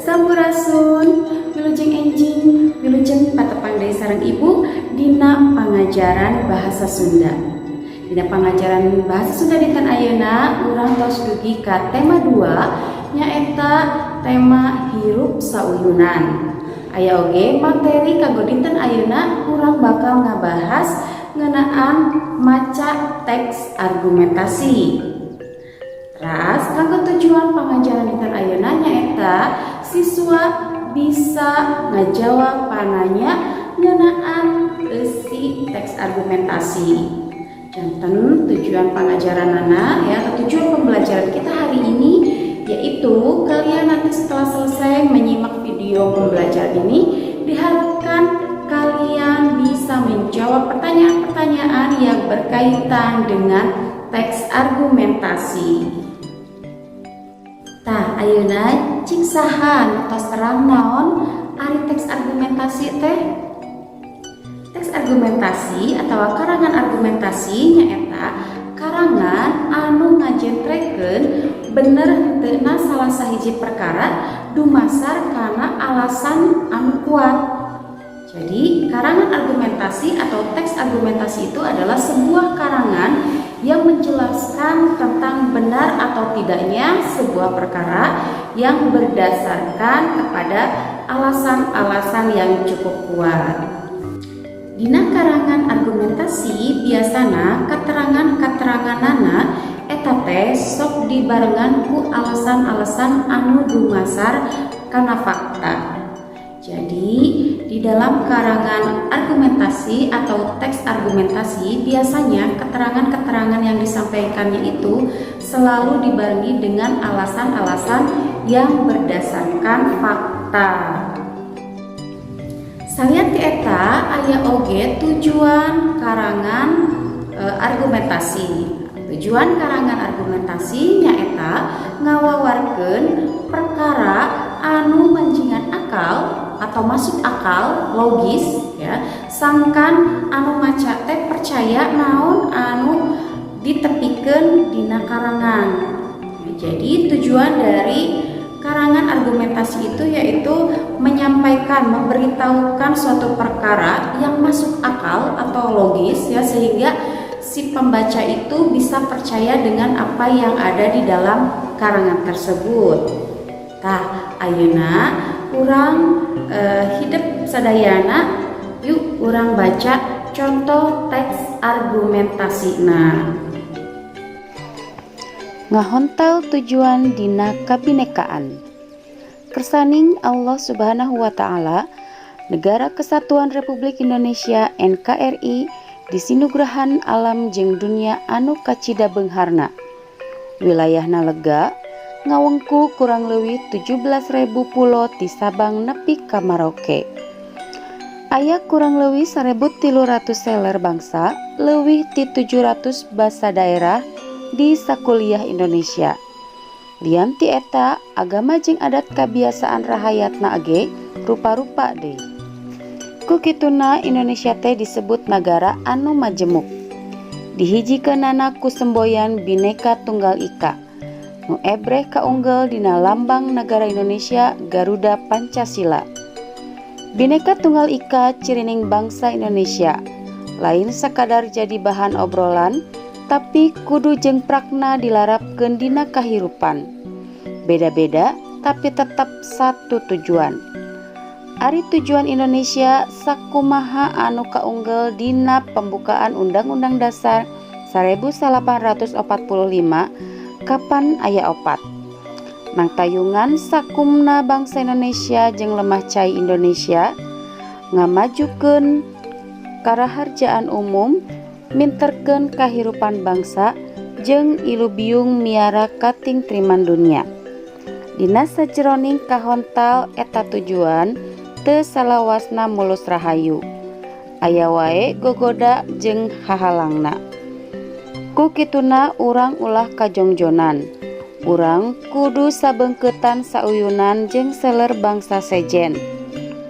Sampurasun, wilujeng enjing, wilujeng patepang dari sareng ibu dina pangajaran bahasa Sunda. Dina pangajaran bahasa Sunda dinten ayeuna urang tos dugi ka tema 2 nyaeta tema hirup sauyunan. Aya oge materi kanggo dinten ayeuna urang bakal ngabahas ngeunaan maca teks argumentasi. Terus kanggo tujuan pengajaran dinten ayeuna nyaeta siswa bisa ngajawab pananya ngeunaan isi teks argumentasi. Janten tujuan pengajaranana ya atau tujuan pembelajaran kita hari ini yaitu kalian nanti setelah selesai menyimak video pembelajaran ini diharapkan kalian bisa menjawab pertanyaan-pertanyaan yang berkaitan dengan teks argumentasi. Tah ayeuna cik saha tos terang naon ari teks argumentasi teh? Teks argumentasi atau karangan argumentasi nyaeta karangan anu ngajentrekeun bener teuna salah sahiji perkara dumasar kana alasan anu kuat. Jadi karangan argumentasi atau teks argumentasi itu adalah sebuah karangan yang menjelaskan tentang benar atau tidaknya sebuah perkara yang berdasarkan kepada alasan-alasan yang cukup kuat. Dina karangan argumentasi biasana katerangan-kateranganana eta teh sok dibarengan ku alasan-alasan anu dumasar kana fakta. Jadi di dalam karangan argumentasi atau teks argumentasi biasanya keterangan-keterangan yang disampaikannya itu selalu dibarengi dengan alasan-alasan yang berdasarkan fakta. Salian ti eta aya oge tujuan karangan argumentasi. Tujuan karangan argumentasi nyaeta ngawawarkeun perkara anu manjingan akal atau masuk akal logis ya sangkan anu maca teh percaya naon anu ditepikeun dina karangan. Jadi tujuan dari karangan argumentasi itu yaitu menyampaikan, memberitahukan suatu perkara yang masuk akal atau logis ya sehingga si pembaca itu bisa percaya dengan apa yang ada di dalam karangan tersebut. Tah ayeuna urang hidup sadayana yuk urang baca contoh teks argumentasina. Ngahontal tujuan dina kabinekaan. Kersaning Allah Subhanahu wa Ta'ala, Negara Kesatuan Republik Indonesia NKRI disinugrahan alam jeung dunia anu kacida beungharna. Wilayahna lega, ngawengku kurang leuwih 17.000 pulo ti Sabang nepi ka Merauke. Aya kurang leuwih 1.300 seler bangsa, leuwih ti 700 basa daerah di sakuliah Indonesia. Lian ti eta agama jeung adat kabiasaan rahayatna age rupa-rupa deui. Ku kituna Indonesia teh disebut negara anu majemuk. Dihijikeunana ku semboyan Bhinneka Tunggal Ika. Nu ebreh kaunggel dina lambang negara Indonesia Garuda Pancasila. Bhinneka Tunggal Ika cirining bangsa Indonesia. Lain sakadar jadi bahan obrolan, tapi kudu jeung prakna dilarapkeun dina kahirupan. Beda-beda tapi tetap satu tujuan. Ari tujuan Indonesia sakumaha anu kaunggel dina pembukaan Undang-Undang Dasar 1845 kapan aya opat. Nangtayungan sakumna bangsa Indonesia jeung lemah cai Indonesia ngamajukeun karaharjaan umum minterkeun kahirupan bangsa jeung ilubiung miara kating triman dunia. Dina sajeroning kahontal eta tujuan teu salawasna mulus rahayu. Aya wae gogoda jeung hahalangna. Ku kituna urang ulah kajongjonan. Urang kudu sabeungkeutan sauyunan jeung seler bangsa sejen.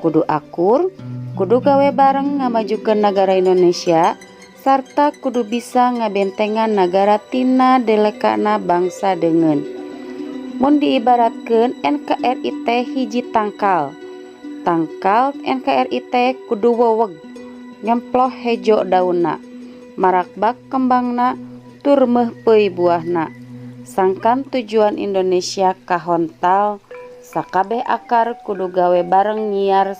Kudu akur, kudu gawe bareng ngamajukeun nagara Indonesia sarta kudu bisa ngabentengan nagara tina delekana bangsa deungeun. Mun diibaratkeun NKRI teh hiji tangkal NKRI teh kudu weweg nyemploh hejo daunna, marakbak kembangna, tur meuhpeuy buahna. Sangkan tujuan Indonesia kahontal, sakabeh akar kudu gawe bareng nyiar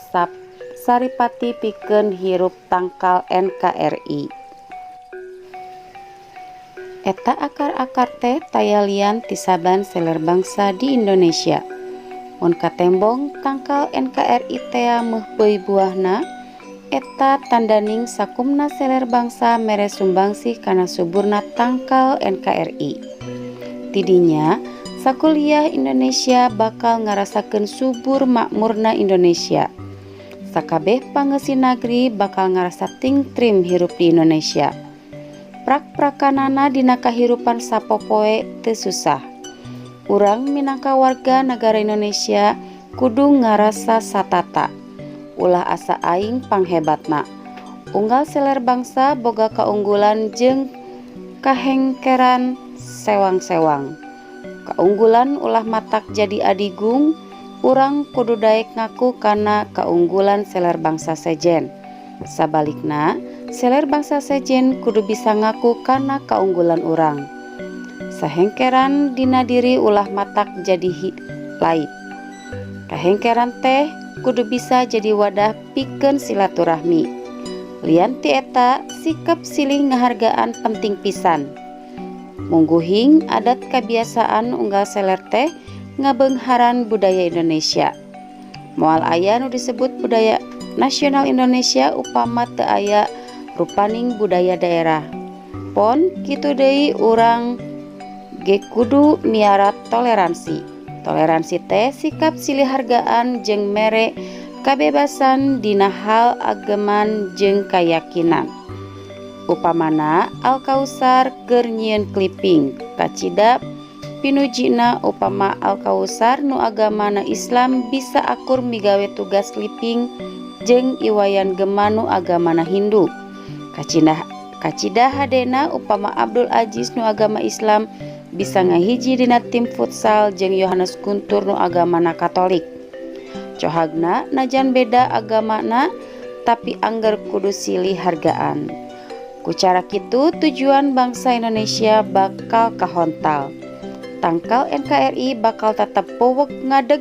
saripati pikeun hirup tangkal NKRI. Eta akar-akar teh taya lian ti saban seler bangsa di Indonesia. Mun katembong tangkal NKRI teh meuhpeuy buahna, eta tandaning sakumna seler bangsa mere sumbangsih kana suburna tangkal NKRI. Tidinya sakuliah Indonesia bakal ngarasakeun subur makmurna Indonesia. Sakabeh pangeusih nagri bakal ngarasa tingtrim hirup di Indonesia. Prak-prakanana dina kahirupan sapopoe teu susah. Urang minangka warga negara Indonesia kudu ngarasa satata. Ulah asa aing panghebatna. Unggal seler bangsa boga kaunggulan jeung kahengkeran sewang-sewang. Kaunggulan ulah matak jadi adigung, urang kudu daek ngaku kana kaunggulan seler bangsa sejen. Sabalikna, seler bangsa sejen kudu bisa ngaku kana kaunggulan urang. Sahengkeran dina diri ulah matak jadi laib. Kahengkeran teh kudu bisa jadi wadah pikeun silaturahmi. Lian ti eta sikap silih ngahargaan penting pisan. Mungguhing adat kebiasaan unggal seler teh ngabeungharan budaya Indonesia. Moal aya nu disebut budaya nasional Indonesia upama teu aya rupaning budaya daerah. Pon kitu deui urang ge kudu miara toleransi. Toleransi teh sikap silih hargaan jeung mere kabebasan dina hal ageman jeung kayakinan. Upamana Al-Kausar keur nyieun kliping, kacida pinujina upama Al-Kausar nu agamana Islam bisa akur migawe tugas kliping jeung iwayan gema nu agamana Hindu. Kacida hadena upama Abdul Aziz nu agama Islam bisa ngahiji dina tim futsal jeung Yohanes Guntur nu agamana Katolik. Cohagna najan beda agamana tapi angger kudu silih hargaan. Ku cara kitu tujuan bangsa Indonesia bakal kahontal. Tangkal NKRI bakal tetep powek ngadeg,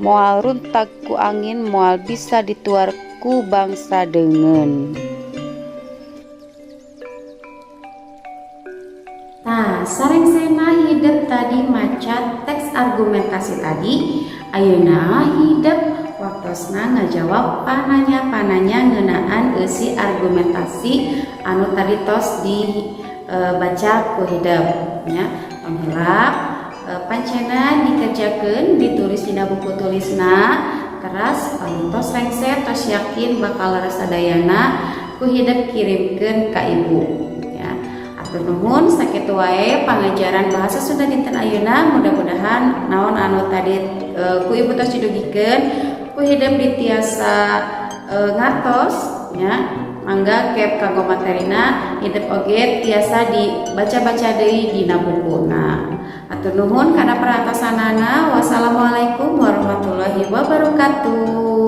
moal runtag ku angin, moal bisa dituar ku bangsa deungeun. Nah, sarengsena hidup tadi maca teks argumentasi tadi, ayeuna hidup waktosna ngajawab pananya-pananya ngeunaan eusi argumentasi anu tadi tos dibaca ku hidup nya. Pangheula pancena dikerjakeun ditulis dina buku tulisna, teras tos rengset tos yakin bakal rasadayana ku hidup kirimkeun ka ibu. Atur nuhun sakitu wae pangajaran bahasa Sunda dinten ayeuna, mudah-mudahan naon anu tadi ku ibu tos didugikeun ku hidup ditiasa ngartos nya. Mangga kep kanggo materina hidup oge tiasa dibaca-baca deui dina bukuna. Atur nuhun kana perhatosanana. Wassalamualaikum warahmatullahi wabarakatuh.